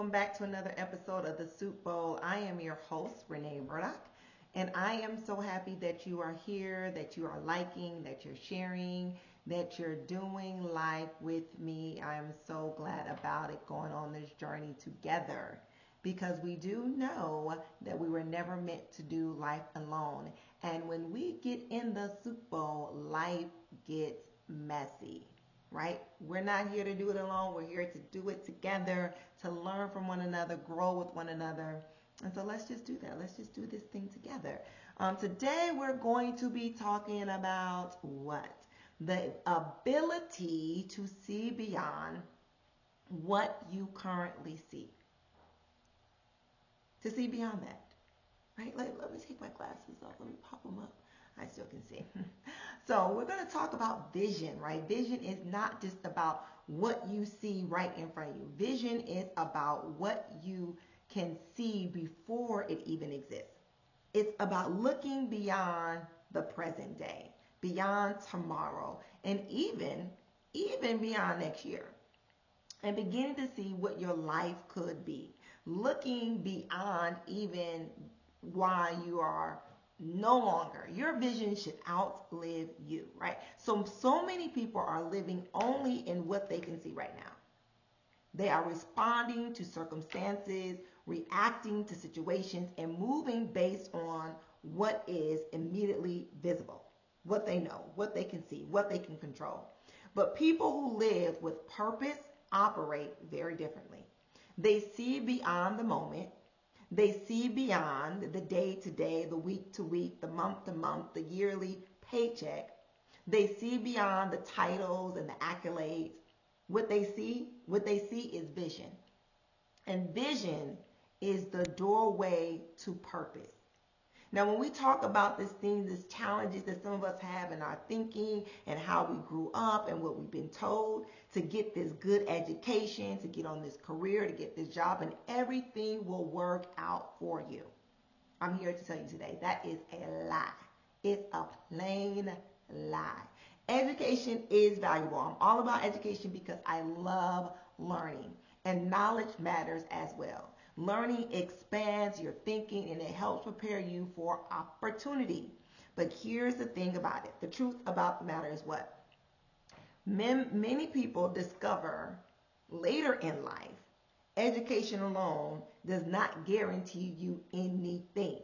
welcome back to another episode of the Soup Bowl. I am your host, Renee Murdoch, and I am so happy that you are here, that you are liking, that you're sharing, that you're doing life with me. I am so glad about it, going on this journey together, because we do know that we were never meant to do life alone. And when we get in the Soup Bowl, life gets messy. Right? We're not here to do it alone. We're here to do it together, to learn from one another, grow with one another. And so let's just do that. Let's just do this thing together. Today we're going to be talking about what? The ability to see beyond what you currently see. To see beyond that. Right? Let me take my glasses off. Let me pop them up. I still can see. So we're going to talk about vision, right? Vision is not just about what you see right in front of you. Vision is about what you can see before it even exists. It's about looking beyond the present day, beyond tomorrow, and even beyond next year, and beginning to see what your life could be. Looking beyond even why you are no longer. Your vision should outlive you, right? So many people are living only in what they can see right now. They are responding to circumstances, reacting to situations, and moving based on what is immediately visible, what they know, what they can see, what they can control. But people who live with purpose operate very differently. They see beyond the moment. They see beyond the day-to-day, the week-to-week, the month-to-month, the yearly paycheck. They see beyond the titles and the accolades. What they see is vision. And vision is the doorway to purpose. Now, when we talk about these things, these challenges that some of us have in our thinking and how we grew up and what we've been told to get this good education, to get on this career, to get this job, and everything will work out for you. I'm here to tell you today that is a lie. It's a plain lie. Education is valuable. I'm all about education because I love learning, and knowledge matters as well. Learning expands your thinking and it helps prepare you for opportunity. But here's the thing about it. The truth about the matter is what? Many people discover later in life, education alone does not guarantee you anything.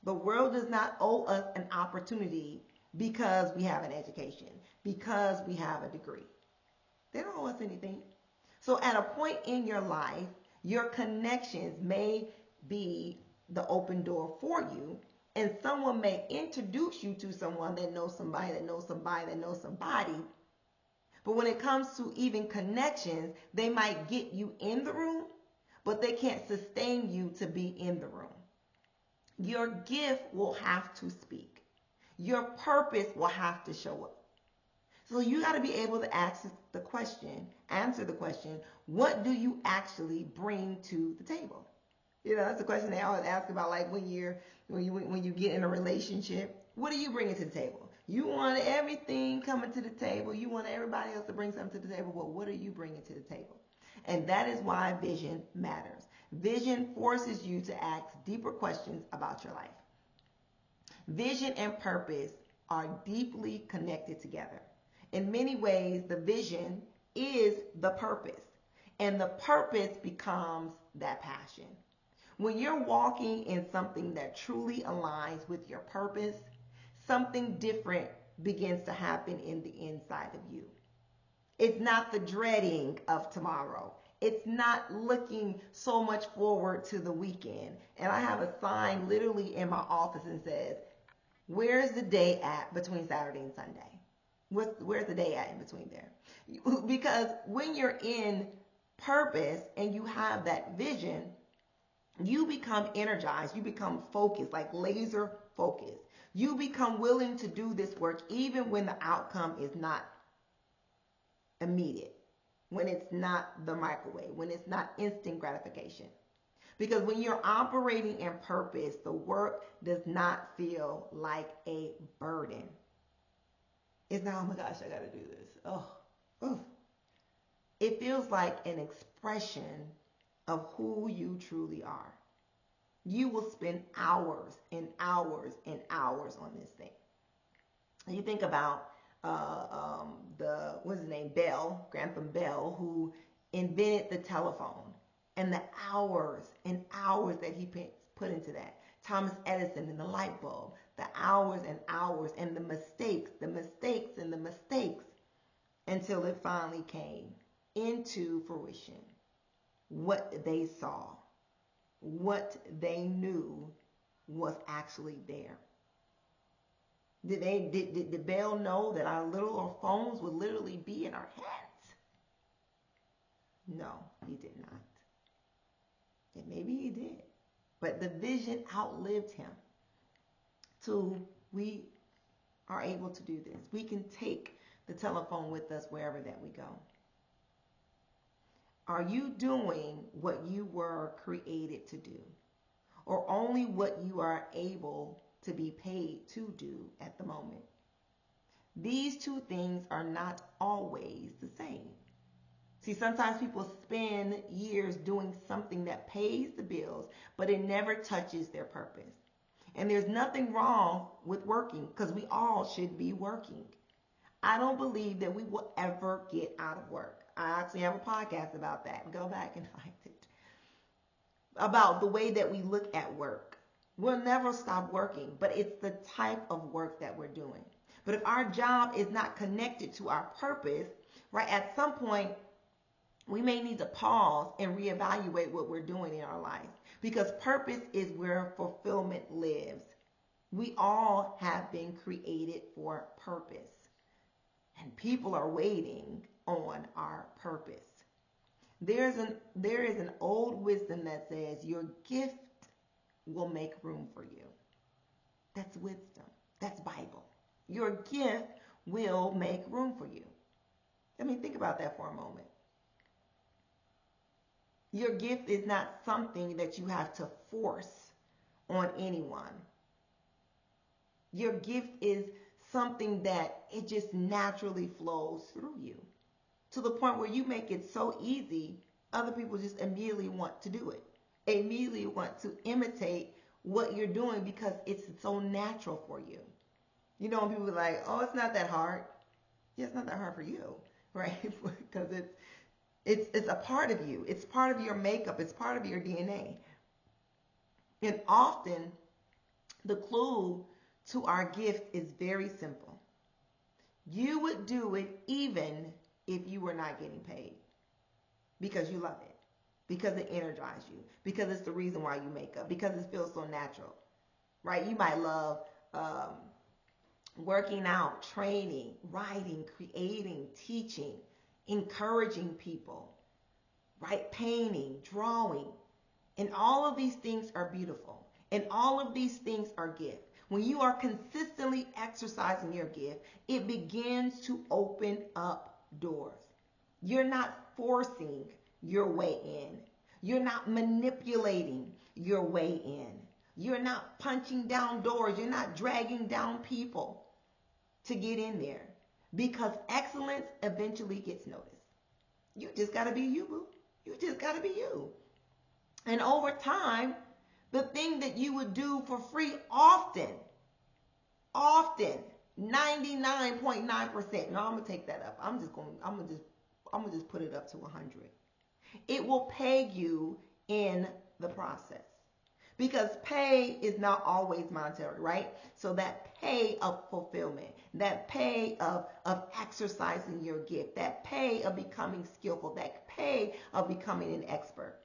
The world does not owe us an opportunity because we have an education, because we have a degree. They don't owe us anything. So at a point in your life, your connections may be the open door for you, and someone may introduce you to someone that knows somebody that knows somebody that knows somebody. But when it comes to even connections, they might get you in the room, but they can't sustain you to be in the room. Your gift will have to speak. Your purpose will have to show up. So you got to be able to answer the question, what do you actually bring to the table? You know, that's the question they always ask about, like when you get in a relationship, what are you bringing to the table? You want everything coming to the table. You want everybody else to bring something to the table. But what are you bringing to the table? And that is why vision matters. Vision forces you to ask deeper questions about your life. Vision and purpose are deeply connected together. In many ways, the vision is the purpose, and the purpose becomes that passion. When you're walking in something that truly aligns with your purpose, something different begins to happen in the inside of you. It's not the dreading of tomorrow. It's not looking so much forward to the weekend. And I have a sign literally in my office and says, where's the day at between Saturday and Sunday? Where's the day at in between there? Because when you're in purpose and you have that vision, you become energized. You become focused, like laser focused. You become willing to do this work even when the outcome is not immediate, when it's not the microwave, when it's not instant gratification. Because when you're operating in purpose, the work does not feel like a burden. It's not, oh my gosh, I got to do this. Oh. It feels like an expression of who you truly are. You will spend hours and hours and hours on this thing. You think about what's his name, Graham Bell, who invented the telephone, and the hours and hours that he put into that. Thomas Edison and the light bulb, the hours and hours, and the mistakes and the mistakes, until it finally came into fruition. What they saw, what they knew was actually there. Did Bell know that our little phones would literally be in our hands? No, he did not. And maybe he did. But the vision outlived him. So we are able to do this. We can take the telephone with us wherever that we go. Are you doing what you were created to do? Or only what you are able to be paid to do at the moment? These two things are not always the same. See, sometimes people spend years doing something that pays the bills, but it never touches their purpose. And there's nothing wrong with working, because we all should be working. I don't believe that we will ever get out of work. I actually have a podcast about that. Go back and find it. About the way that we look at work. We'll never stop working, but it's the type of work that we're doing. But if our job is not connected to our purpose, right, at some point, we may need to pause and reevaluate what we're doing in our life, because purpose is where fulfillment lives. We all have been created for purpose, and people are waiting on our purpose. There is an old wisdom that says your gift will make room for you. That's wisdom. That's Bible. Your gift will make room for you. I mean, think about that for a moment. Your gift is not something that you have to force on anyone. Your gift is something that it just naturally flows through you, to the point where you make it so easy, other people just immediately want to do it. Immediately want to imitate what you're doing because it's so natural for you. You know, when people are like, oh, it's not that hard. Yeah, it's not that hard for you, right? Because it's a part of you. It's part of your makeup. It's part of your DNA. And often the clue to our gift is very simple. You would do it even if you were not getting paid, because you love it, because it energizes you, because it's the reason why you make up, because it feels so natural, right? You might love working out, training, writing, creating, teaching, encouraging people, right? Painting, drawing, and all of these things are beautiful, and all of these things are gifts. When you are consistently exercising your gift, it begins to open up doors. You're not forcing your way in. You're not manipulating your way in. You're not punching down doors. You're not dragging down people to get in there, because excellence eventually gets noticed. You just got to be you, boo. You just got to be you. And over time, the thing that you would do for free often, 99.9%. No, I'm going to take that up. I'm going to just put it up to 100. It will pay you in the process. Because pay is not always monetary, right? So that pay of fulfillment, that pay of exercising your gift, that pay of becoming skillful, that pay of becoming an expert,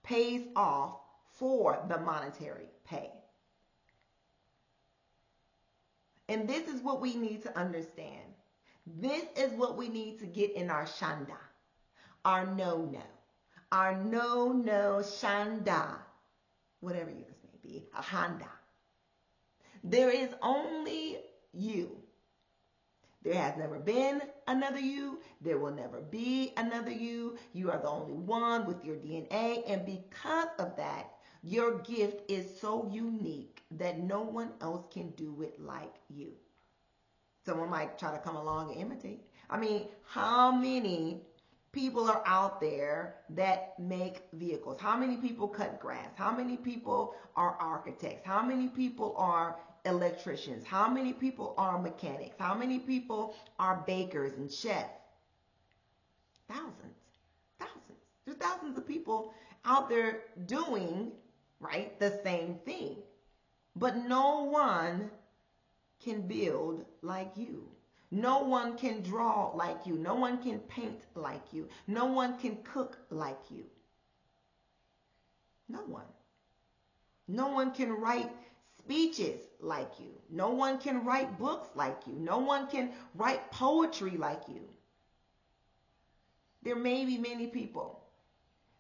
pays off for the monetary pay. And this is what we need to understand. This is what we need to get in our shanda, our no-no, our no-no shanda, whatever yours may be, a Honda. There is only you. There has never been another you. There will never be another you. You are the only one with your DNA. And because of that, your gift is so unique that no one else can do it like you. Someone might try to come along and imitate. I mean, how many people are out there that make vehicles? How many people cut grass? How many people are architects? How many people are electricians? How many people are mechanics? How many people are bakers and chefs? Thousands. Thousands. There's thousands of people out there doing, right, the same thing. But no one can build like you. No one can draw like you. No one can paint like you. No one can cook like you. No one. No one can write speeches like you. No one can write books like you. No one can write poetry like you. There may be many people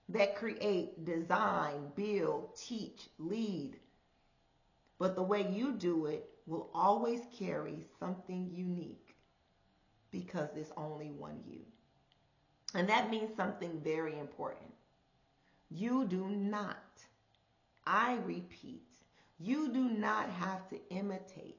that create, design, build, teach, lead, but the way you do it will always carry something unique because there's only one you. And that means something very important. You do not, I repeat, you do not have to imitate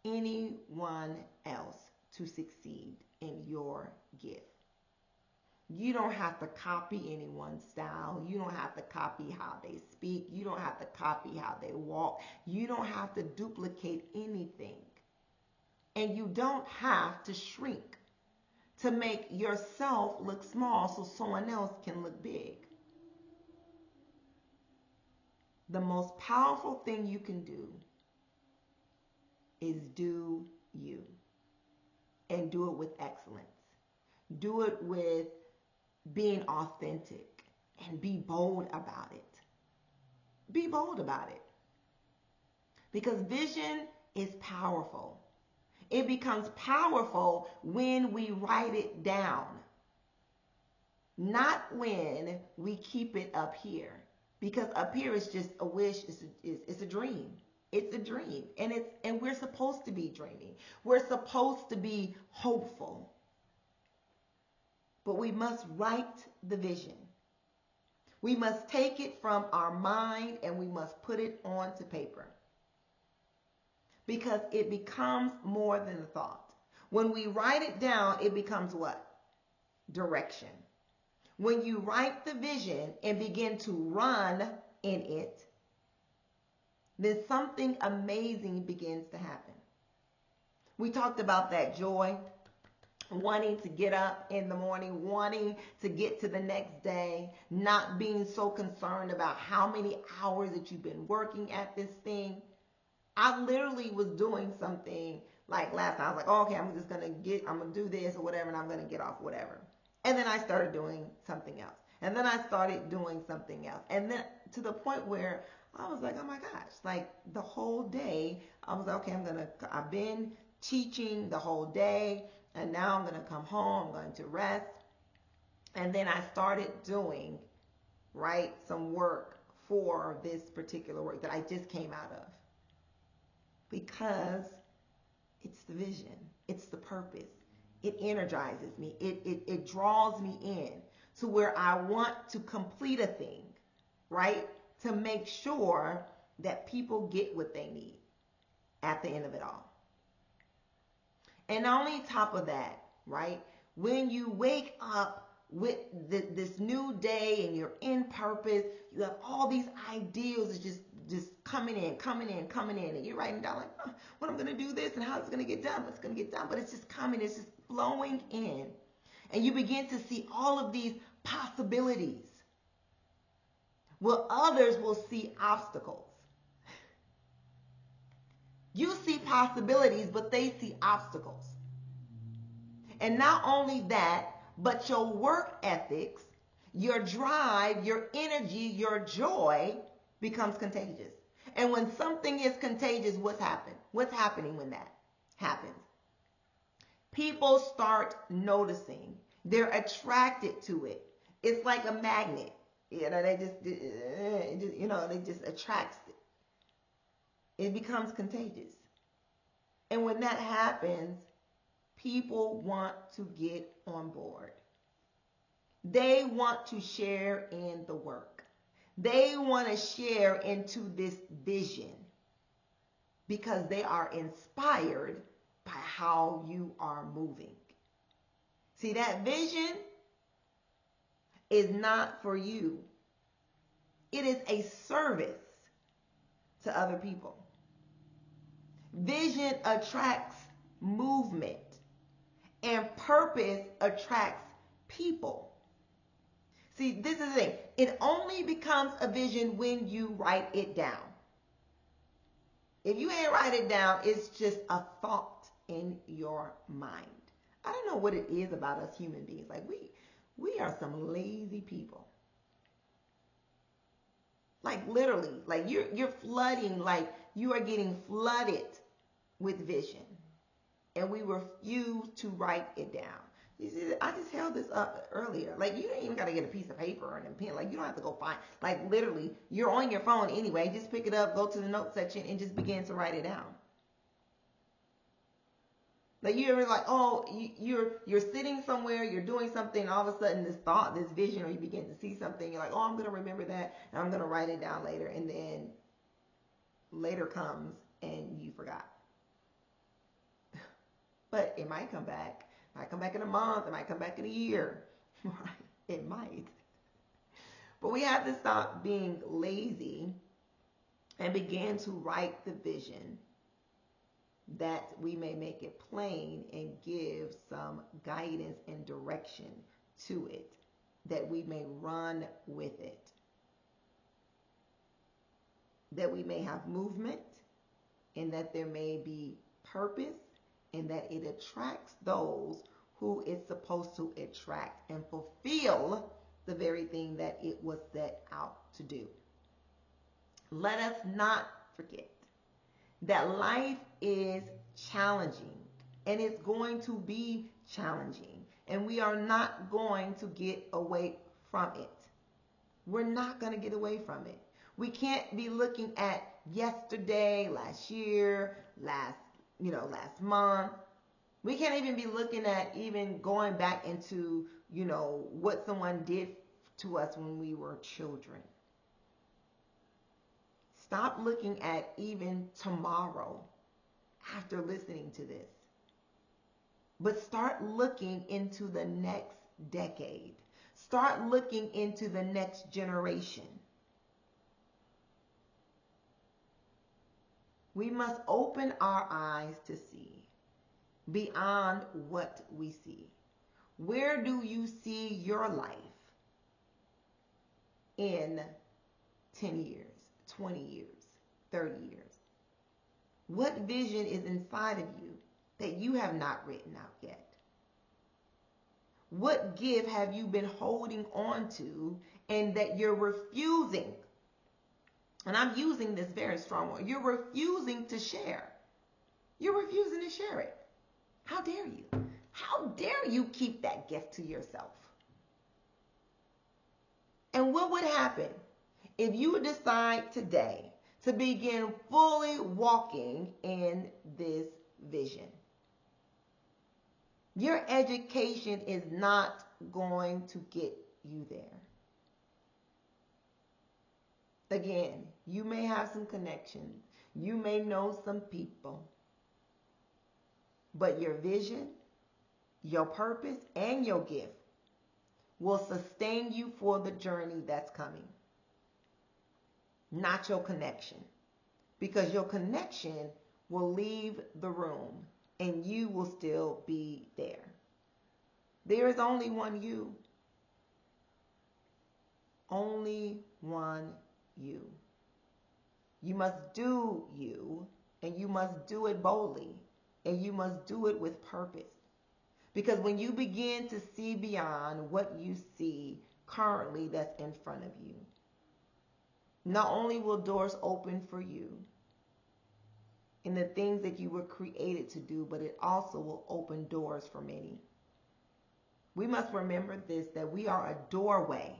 anyone else to succeed in your gift. You don't have to copy anyone's style. You don't have to copy how they speak. You don't have to copy how they walk. You don't have to duplicate anything. And you don't have to shrink to make yourself look small so someone else can look big. The most powerful thing you can do is do you. And do it with excellence. Do it with being authentic, and be bold about it. Be bold about it. Because vision is powerful. It becomes powerful when we write it down, not when we keep it up here. Because up here is just a wish, it's a dream. It's a dream. And we're supposed to be dreaming. We're supposed to be hopeful. But we must write the vision. We must take it from our mind and we must put it onto paper. Because it becomes more than a thought. When we write it down, it becomes what? Direction. When you write the vision and begin to run in it, then something amazing begins to happen. We talked about that joy. Wanting to get up in the morning, wanting to get to the next day, not being so concerned about how many hours that you've been working at this thing. I literally was doing something like last night. I was like, oh, okay, I'm going to do this or whatever, and I'm going to get off whatever. And then I started doing something else. And then I started doing something else. And then to the point where I was like, oh my gosh, like the whole day, I was like, okay, I've been teaching the whole day. And now I'm going to come home, I'm going to rest. And then I started doing, right, some work for this particular work that I just came out of. Because it's the vision, it's the purpose. It energizes me. It draws me in to where I want to complete a thing, right? To make sure that people get what they need at the end of it all. And on top of that, right, when you wake up with this new day and you're in purpose, you have all these ideas just coming in, and you're writing down like, oh, what I'm going to do this and how it's going to get done, what's going to get done, but it's just coming, it's just flowing in. And you begin to see all of these possibilities. Well, others will see obstacles. You see possibilities, but they see obstacles. And not only that, but your work ethics, your drive, your energy, your joy becomes contagious. And when something is contagious, what's happening when that happens? People start noticing. They're attracted to it. It's like a magnet. They just attracts it. It becomes contagious. And when that happens, people want to get on board. They want to share in the work. They want to share into this vision because they are inspired by how you are moving. See, that vision is not for you. It is a service to other people. Vision attracts movement, and purpose attracts people. See, this is the thing. It only becomes a vision when you write it down. If you ain't write it down, it's just a thought in your mind. I don't know what it is about us human beings. Like we are some lazy people. Like literally, like you're flooding, like you are getting flooded with vision. And we refuse to write it down. You see, I just held this up earlier. Like, you ain't even got to get a piece of paper and a pen. Like, you don't have to go find. Like, literally, you're on your phone anyway. Just pick it up, go to the note section, and just begin to write it down. Like, you're like, oh, you're sitting somewhere, you're doing something, all of a sudden this thought, this vision, or you begin to see something. You're like, oh, I'm going to remember that, and I'm going to write it down later. And then later comes, and you forgot. But it might come back. It might come back in a month. It might come back in a year. It might. But we have to stop being lazy and begin to write the vision that we may make it plain and give some guidance and direction to it, that we may run with it, that we may have movement, and that there may be purpose, and that it attracts those who it's supposed to attract and fulfill the very thing that it was set out to do. Let us not forget that life is challenging, and it's going to be challenging, and we are not going to get away from it. We're not going to get away from it. We can't be looking at yesterday, last year, last month. We can't even be looking at even going back into, what someone did to us when we were children. Stop looking at even tomorrow after listening to this. But start looking into the next decade. Start looking into the next generation. We must open our eyes to see beyond what we see. Where do you see your life in 10 years, 20 years, 30 years? What vision is inside of you that you have not written out yet? What gift have you been holding on to and that you're refusing? And I'm using this very strong word. You're refusing to share. You're refusing to share it. How dare you? How dare you keep that gift to yourself? And what would happen if you decide today to begin fully walking in this vision? Your education is not going to get you there. Again, you may have some connections. You may know some people. But your vision, your purpose, and your gift will sustain you for the journey that's coming. Not your connection. Because your connection will leave the room and you will still be there. There is only one you. Only one you. You must do you, and you must do it boldly, and you must do it with purpose. Because when you begin to see beyond what you see currently that's in front of you, not only will doors open for you in the things that you were created to do, but it also will open doors for many. We must remember this, that we are a doorway.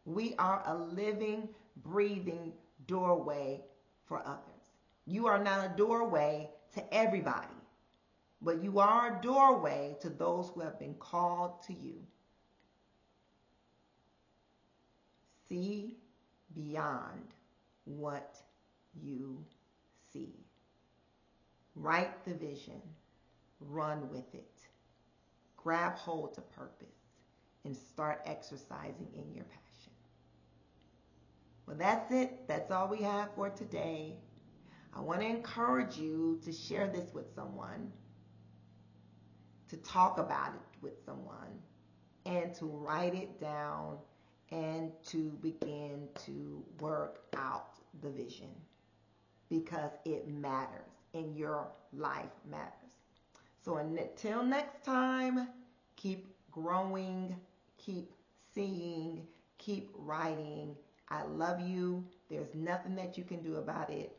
We are a living, breathing doorway for others. You are not a doorway to everybody, but you are a doorway to those who have been called to you. See beyond what you see. Write the vision. Run with it. Grab hold to purpose. and start exercising in your passion. Well, that's it. That's all we have for today. I want to encourage you to share this with someone, to talk about it with someone, and to write it down and to begin to work out the vision, because it matters and your life matters. So until next time, keep growing, keep seeing, keep writing. I love you. There's nothing that you can do about it.